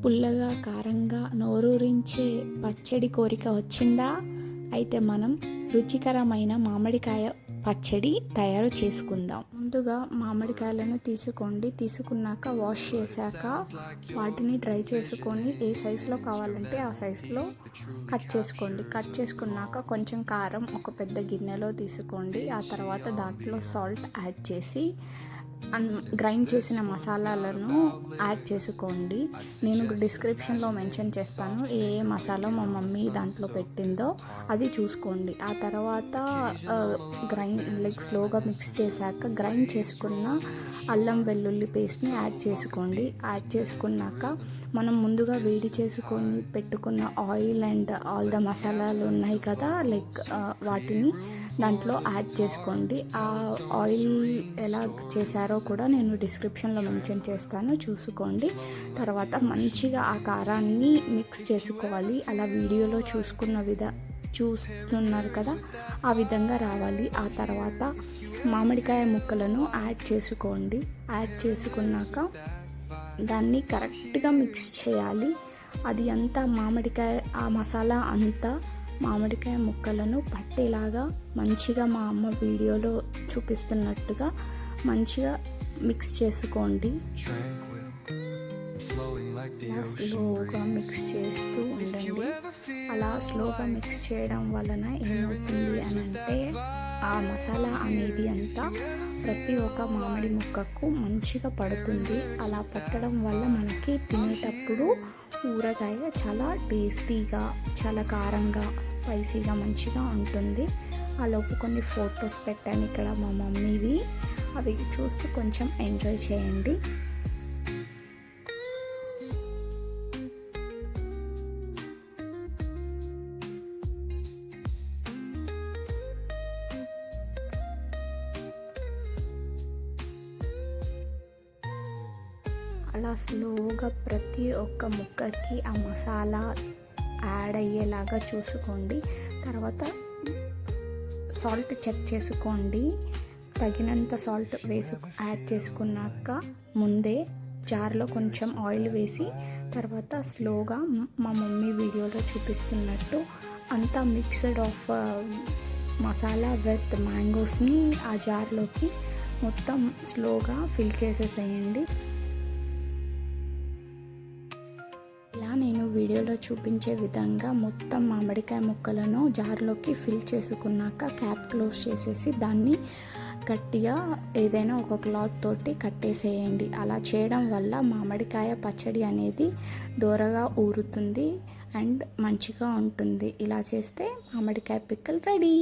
పుల్లగా, కారంగా నోరూరించే పచ్చడి కోరిక వచ్చిందా? అయితే మనం రుచికరమైన మామిడికాయ పచ్చడి తయారు చేసుకుందాం. ముందుగా మామిడికాయలను తీసుకోండి. తీసుకున్నాక వాష్ చేశాక వాటిని డ్రై చేసుకొని ఏ సైజులో కావాలంటే ఆ సైజులో కట్ చేసుకోండి. కట్ చేసుకున్నాక కొంచెం కారం ఒక పెద్ద గిన్నెలో తీసుకోండి. ఆ తర్వాత దాంట్లో సాల్ట్ యాడ్ చేసి గ్రైండ్ చేసిన మసాలాలను యాడ్ చేసుకోండి. నేను డిస్క్రిప్షన్లో మెన్షన్ చేస్తాను ఏ మసాలా మా మమ్మీ దాంట్లో పెట్టిందో అది చూసుకోండి. ఆ తర్వాత స్లోగా మిక్స్ చేశాక గ్రైండ్ చేసుకున్న అల్లం వెల్లుల్లి పేస్ట్ని యాడ్ చేసుకోండి. యాడ్ చేసుకున్నాక మనం ముందుగా వేడి చేసుకొని పెట్టుకున్న ఆయిల్ అండ్ ఆల్ ద మసాలాలు ఉన్నాయి కదా, వాటిని దాంట్లో యాడ్ చేసుకోండి. ఆ ఆయిల్ ఎలా చేశారో కూడా నేను డిస్క్రిప్షన్లో మెన్షన్ చేస్తాను, చూసుకోండి. తర్వాత మంచిగా ఆ కారాన్ని మిక్స్ చేసుకోవాలి. అలా వీడియోలో చూస్తున్నారు కదా, ఆ విధంగా రావాలి. ఆ తర్వాత మామిడికాయ ముక్కలను యాడ్ చేసుకోండి. యాడ్ చేసుకున్నాక దాన్ని కరెక్ట్గా మిక్స్ చేయాలి. అది అంతా ఆ మసాలా అంతా మామిడికాయ ముక్కలను పట్టేలాగా మంచిగా మా అమ్మ వీడియోలో చూపిస్తున్నట్టుగా మంచిగా మిక్స్ చేసుకోండి. స్లోగా మిక్స్ చేస్తూ ఉండండి. అలా స్లోగా మిక్స్ చేయడం వలన ఏమవుతుంది అని అంటే ఆ మసాలా అనేది అంతా ప్రతి ఒక్క మామిడి ముక్కకు మంచిగా పడుతుంది. అలా పట్టడం వల్ల మనకి తినేటప్పుడు ఊరగాయ చాలా టేస్టీగా, చాలా కారంగా, స్పైసీగా మంచిగా ఉంటుంది. ఆలోపు కొన్ని ఫొటోస్ పెట్టాను ఇక్కడ మా మమ్మీవి, అవి చూసి కొంచెం ఎంజాయ్ చేయండి. అలా స్లోగా ప్రతి ఒక్క ముక్కకి ఆ మసాలా యాడ్ అయ్యేలాగా చూసుకోండి. తర్వాత సాల్ట్ చెక్ చేసుకోండి. తగినంత సాల్ట్ యాడ్ చేసుకున్నాక ముందే జార్లో కొంచెం ఆయిల్ వేసి తర్వాత స్లోగా మా మమ్మీ వీడియోలో చూపిస్తున్నట్టు అంతా మిక్స్డ్ ఆఫ్ మసాలా విత్ మ్యాంగోస్ని ఆ జార్లోకి మొత్తం స్లోగా ఫిల్ చేసేసేయండి. ఇలా నేను వీడియోలో చూపించే విధంగా మొత్తం మామిడికాయ ముక్కలను జార్లోకి ఫిల్ చేసుకున్నాక క్యాప్ క్లోజ్ చేసేసి దాన్ని గట్టిగా ఏదైనా ఒక క్లాత్ తోటి కట్టేసేయండి. అలా చేయడం వల్ల మామిడికాయ పచ్చడి అనేది దోరగా ఊరుతుంది అండ్ మంచిగా ఉంటుంది. ఇలా చేస్తే మామిడికాయ పిక్కల్ రెడీ.